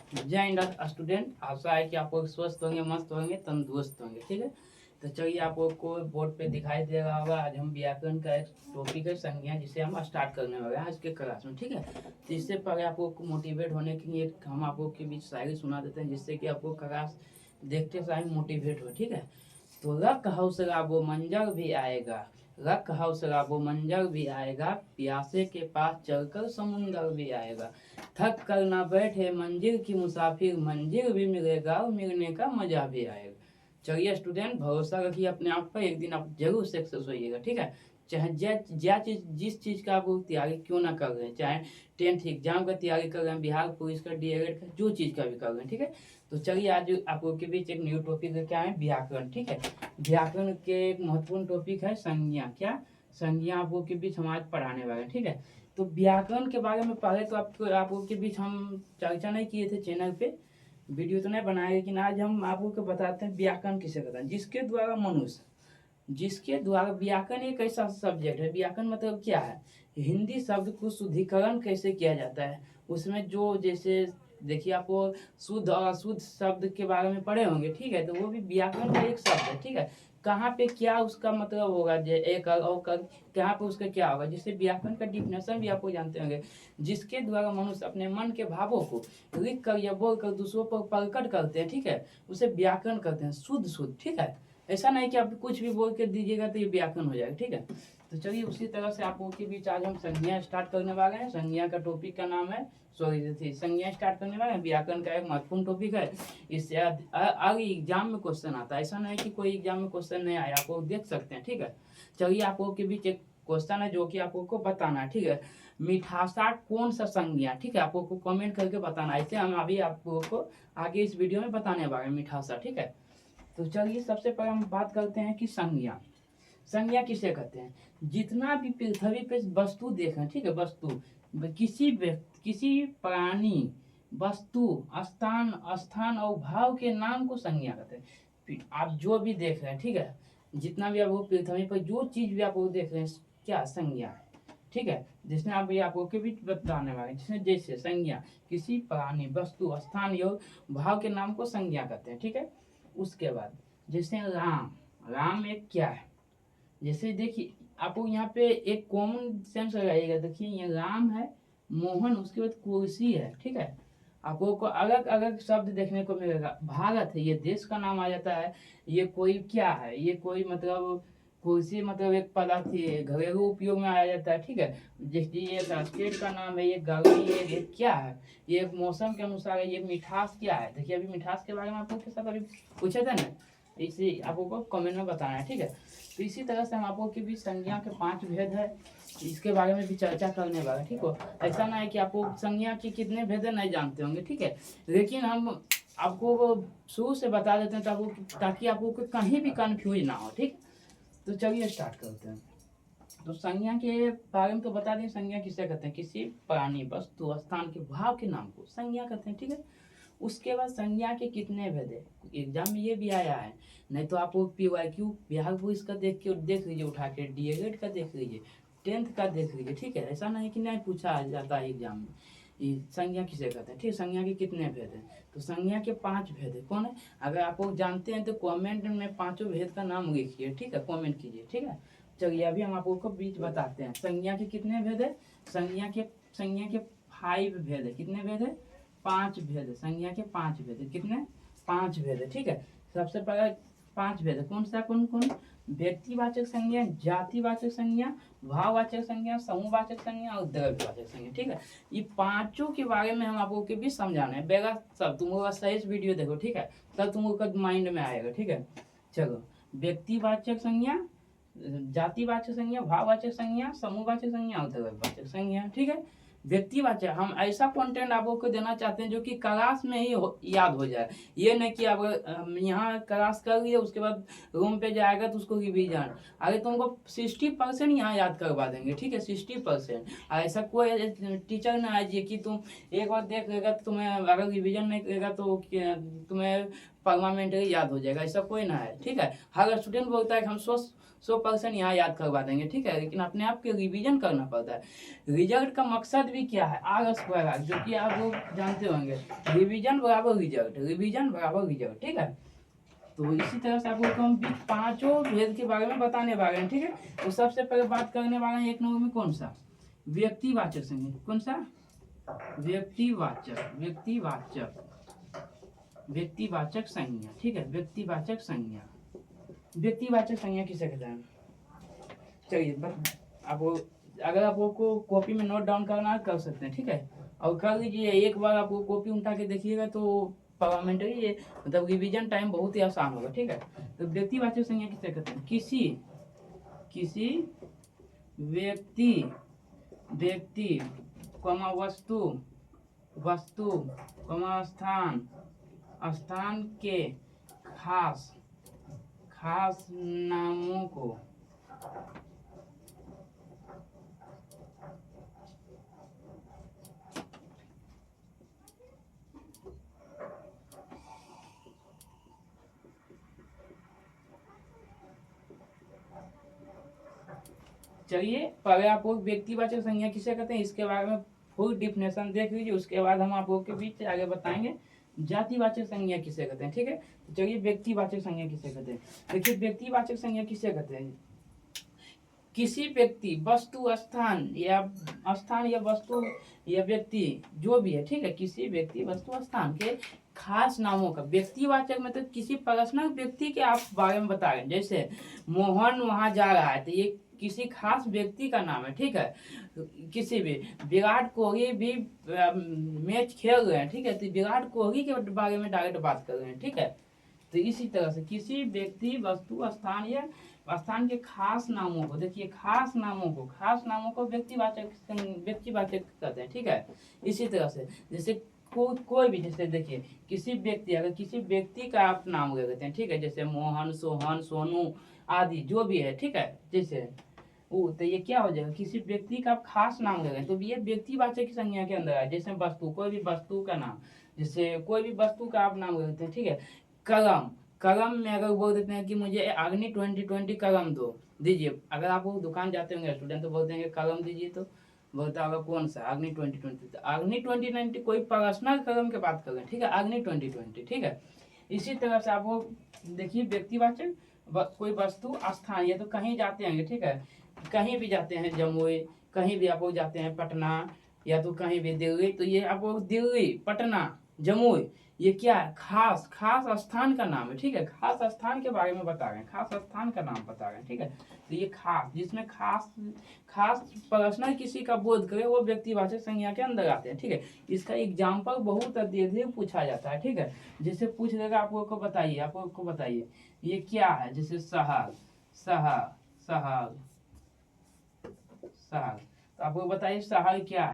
जय हिंद स्टूडेंट, आशा है कि आप लोग स्वस्थ होंगे, मस्त होंगे, तंदुरुस्त होंगे। ठीक है, तो चलिए आप लोग को बोर्ड पे दिखाई दे रहा होगा। आज हम व्याकरण का एक टॉपिक है संज्ञा, जिसे हम स्टार्ट करने वाले हैं आज के क्लास में। ठीक है, तो इससे पहले आप लोग को मोटिवेट होने के लिए हम आप लोग के बीच शायरी सुना देते हैं, जिससे कि आपको क्लास देखते समय मोटिवेट हो। ठीक है, तो रख हौसला वो मंजर भी आएगा, रख हौसला वो मंजर भी आएगा, प्यासे के पास चलकर समुंदर भी आएगा। थक कर ना बैठे मंजिल की मुसाफिर, मंजिल भी मिलेगा और मिलने का मजा भी आएगा। चलिए स्टूडेंट, भरोसा रखिए अपने आप पर, एक दिन आप जरूर सक्सेस होइएगा। ठीक है, चाहे चीज जिस चीज का आप तैयारी क्यों ना कर रहे हैं, चाहे 10th एग्जाम का तैयारी कर रहे हैं, बिहार पुलिस का, डीएलएड का, जो चीज का भी कर रहे हैं। ठीक है, तो चलिए आज आप लोग के बीच एक न्यू टॉपिक है, क्या है, व्याकरण। ठीक है, व्याकरण के एक महत्वपूर्ण टॉपिक है संज्ञा। क्या संज्ञा आप लोग के बीच हम आज पढ़ाने वाले हैं। ठीक है, तो व्याकरण के बारे में पहले तो आप लोग के बीच हम चर्चा नहीं किए थे चैनल पे, वीडियो तो नहीं बनाए, लेकिन आज हम आप लोग को बताते हैं व्याकरण किसे कहते हैं, जिसके द्वारा व्याकरण एक ऐसा सब्जेक्ट है। व्याकरण मतलब क्या है, हिंदी शब्द को शुद्धिकरण कैसे किया जाता है, उसमें जो जैसे देखिए आपको शुद्ध और अशुद्ध शब्द के बारे में पढ़े होंगे। ठीक है, तो वो भी व्याकरण का एक शब्द है। ठीक है, कहाँ पे क्या उसका मतलब होगा, एक और कहाँ पे उसका क्या होगा, जिससे व्याकरण का डिफिनेशन भी आपको जानते होंगे। जिसके द्वारा मनुष्य अपने मन के भावों को लिख कर या बोल कर दूसरों पर प्रकट करते हैं। ठीक है, उसे व्याकरण कहते हैं, शुद्ध शुद्ध। ठीक है, ऐसा नहीं कि आप कुछ भी बोल के दीजिएगा तो ये व्याकरण हो जाएगा। ठीक है, तो चलिए उसी तरह से आप लोगों के बीच आज हम संज्ञा स्टार्ट करने वाले हैं। संज्ञा का टॉपिक का नाम है, संज्ञा स्टार्ट करने वाले हैं। व्याकरण का एक महत्वपूर्ण टॉपिक है। इससे आगे एग्जाम में क्वेश्चन आता है, ऐसा नहीं कि कोई एग्जाम में क्वेश्चन नहीं आया, आप लोग देख सकते हैं। ठीक है, चलिए आप लोगों के बीच एक क्वेश्चन है जो कि आप लोग को बताना है। ठीक है, मिठासा कौन सा संज्ञा। ठीक है, आप लोग को कमेंट करके बताना है। ऐसे हम अभी आप लोगों को आगे इस वीडियो में बताने वाले हैं मिठासा। ठीक है, तो चलिए सबसे पहले हम बात करते हैं कि संज्ञा। संज्ञा किसे कहते हैं, जितना भी पृथ्वी पे वस्तु देखें। ठीक है, वस्तु किसी प्राणी, वस्तु, स्थान स्थान और भाव के नाम को संज्ञा कहते हैं। आप जो भी देख रहे हैं, ठीक है, जितना भी आप वो पृथ्वी पर जो चीज भी आप वो देख रहे हैं, क्या संज्ञा है। ठीक है, जिसमें आप ये आपको के बीच बताने वाले हैं, जिसमें जैसे संज्ञा किसी प्राणी, वस्तु, स्थान या भाव के नाम को संज्ञा कहते हैं। ठीक है, उसके बाद जैसे राम, राम एक क्या है, जैसे देखिए आपको यहाँ पे एक कॉमन सेंस लगाइएगा। देखिए ये राम है, मोहन, उसके बाद कुर्सी है। ठीक है, आपको को अलग अलग शब्द देखने को मिलेगा। भारत है, ये देश का नाम आ जाता है। ये कोई क्या है, ये कोई मतलब कुर्सी मतलब एक पदार्थ है, घरेलू उपयोग में आया जाता है। ठीक है, जैसे ये स्टेट का नाम है, ये गर्मी है, ये क्या है, ये एक मौसम के अनुसार है, ये मिठास क्या है। देखिए अभी मिठास के बारे में आपको के साथ अभी पूछे थे ना, इसे आपको कमेंट में बताना है। ठीक है, तो इसी तरह से हम आपको की भी संज्ञा के 5 भेद है, इसके बारे में भी चर्चा करने वाले। ठीक हो, ऐसा ना है कि आपको संज्ञा के कितने भेद है नहीं जानते होंगे। ठीक है, लेकिन हम आपको शुरू से बता देते हैं ताकि आपको कहीं भी कन्फ्यूज ना हो। ठीक, तो चलिए स्टार्ट करते हैं। तो संज्ञा के बारे में तो बता दें, संज्ञा किसे कहते हैं, किसी प्राणी, वस्तु, स्थान के भाव के नाम को संज्ञा कहते हैं। ठीक है, उसके बाद संज्ञा के कितने भेद है, एग्जाम में ये भी आया है। नहीं तो आप PYQ बिहार पुलिस का देख लीजिए, उठा के डीएलएड का देख लीजिए, 10th का देख लीजिए। ठीक है, ऐसा नहीं कि नहीं पूछा जाता है एग्जाम में। ये संज्ञा किसे कहते हैं। ठीक है, संज्ञा के कितने भेद हैं, तो संज्ञा के 5 भेद है। कौन है, अगर आप लोग जानते हैं तो कमेंट में पांचों भेद का नाम लिखिए। ठीक है, कमेंट कीजिए। ठीक है, चलिए अभी हम आपको बीच बताते हैं संज्ञा के कितने भेद है। संज्ञा के 5 भेद है। कितने भेद है, 5 भेद है। संज्ञा के 5 भेद है। कितने, 5 भेद है। ठीक है, सबसे पहले 5 भेद है, कौन सा, कौन कौन, व्यक्तिवाचक संज्ञा, जातिवाचक संज्ञा, भाववाचक संज्ञा, समूहवाचक संज्ञा और द्रव्यवाचक संज्ञा। ठीक है, ये पांचों के बारे में हम आपको के भी समझाना है। बेगा सब तुम लोग सही वीडियो देखो। ठीक है, तब तुम लोग का माइंड में आएगा। ठीक है, चलो, व्यक्तिवाचक संज्ञा, जातिवाचक संज्ञा, भाववाचक संज्ञा, समूहवाचक संज्ञा और द्रव्यवाचक संज्ञा। ठीक है, व्यक्तिवाचक हम ऐसा कंटेंट आपको देना चाहते हैं जो कि क्लास में ही याद हो जाए। ये नहीं कि आप यहाँ क्लास कर लिए उसके बाद रूम पे जाएगा तो उसको रिवीजन, अरे तुमको 60% यहाँ याद करवा देंगे। ठीक है, 60%। ऐसा कोई टीचर ना है जी कि तुम एक बार देख लेगा तो तुम्हें अगर रिवीजन नहीं करेगा तो तुम्हें परमानेंटली याद हो जाएगा, ऐसा कोई ना है। ठीक है, हर स्टूडेंट बोलता है कि हम 100% यहाँ याद करवा देंगे। ठीक है, लेकिन अपने आप के रिवीजन करना पड़ता है। रिजल्ट का मकसद भी क्या है, आर स्क्वायर आर, जो कि आप लोग जानते होंगे, रिवीजन बराबर रिजल्ट, रिवीजन बराबर रिजल्ट। ठीक है, तो इसी तरह से आपको हम पांचों भेद के बारे में बताने वाले हैं। ठीक है, तो सबसे पहले बात करने वाले हैं 1 नंबर में कौन सा, व्यक्तिवाचक संज्ञा। कौन सा, व्यक्तिवाचक, व्यक्तिवाचक, व्यक्तिवाचक संज्ञा। ठीक है, व्यक्तिवाचक संज्ञा, व्यक्तिवाचक संज्ञा किसे कहते हैं। चलिए आप अगर आपको कॉपी में नोट डाउन करना है कर सकते हैं। ठीक है, और कर लीजिए, एक बार आपको कॉपी उठा के देखिएगा तो परमानेंटली ये मतलब रिवीजन टाइम बहुत ही आसान होगा। ठीक है, तो व्यक्तिवाचक संज्ञा किसे कहते हैं, किसी व्यक्ति, व्यक्ति कमा वस्तु, वस्तु कमा स्थान, स्थान के खास नामों को चलिए पहले आपको व्यक्तिवाचक संज्ञा किसे कहते हैं इसके बारे में फुल डिफिनेशन देख लीजिए, उसके बाद हम आप लोग के बीच आगे बताएंगे जातिवाचक संज्ञा किसे कहते हैं। ठीक है, तो चलिए व्यक्तिवाचक संज्ञा किसे कहते हैं। देखिए व्यक्तिवाचक संज्ञा किसे कहते हैं, किसी व्यक्ति, वस्तु, स्थान या वस्तु या व्यक्ति जो भी है। ठीक है, किसी व्यक्ति, वस्तु, स्थान के खास नामों का, व्यक्तिवाचक मतलब किसी पर्सनल व्यक्ति के आप बारे में बता रहे हैं। जैसे मोहन वहां जा रहा है तो ये किसी खास व्यक्ति का नाम है। ठीक है, किसी भी विराट कोहली भी मैच खेल रहे हैं। ठीक है, तो विराट कोहली के बारे में डायरेक्ट बात कर रहे हैं। ठीक है, तो इसी तरह से किसी व्यक्ति, वस्तु, स्थान या स्थान के खास नामों को, देखिए खास नामों को व्यक्तिवाचक कहते हैं। ठीक है, इसी तरह से जैसे कोई भी, जैसे देखिए किसी व्यक्ति, अगर किसी व्यक्ति का आप नाम ले लेते हैं। ठीक है, जैसे मोहन, सोहन, सोनू आदि जो भी है। ठीक है, जैसे वो, तो ये क्या हो जाएगा, किसी व्यक्ति का आप खास नाम ले रहे हैं तो ये व्यक्तिवाचक की संज्ञा के अंदर है। जैसे वस्तु, कोई भी वस्तु का नाम, जैसे कोई भी वस्तु का आप नाम ले लेते हैं। ठीक है, कलम, कलम में अगर बोल देते हैं कि मुझे अग्नि 2020 कलम दीजिए, अगर आप वो दुकान जाते होंगे स्टूडेंट तो बोलते हैं कलम दीजिए, तो बोलता होगा कौन सा, अग्नि 2020। तो अग्नि 2020 कोई पर्सनल कलम की बात कर रहे हैं। ठीक है, अग्नि 2020। ठीक है, इसी तरह से आपको देखिए व्यक्तिवाचक, कोई वस्तु, स्थान, ये तो कहीं जाते हैं। ठीक है, कहीं भी जाते हैं, जमुई, कहीं भी आप लोग जाते हैं, पटना, या तो कहीं भी दिल्ली, तो ये आप लोग दिल्ली, पटना, जमुई, ये क्या है, खास स्थान का नाम है। ठीक है, खास स्थान के बारे में बता रहे हैं, खास स्थान का नाम बता रहे हैं। ठीक है, तो ये खास, जिसमें खास पर्सनल किसी का बोध करे वो व्यक्तिवाचक संज्ञा के अंदर आते हैं। ठीक है, इसका एग्जाम्पल बहुत अत्यधिक पूछा जाता है। ठीक है, जैसे पूछ लेगा आप लोग को बताइए, ये क्या है, जैसे शहर, शहर, तो आप लोग बताइए शहर क्या है।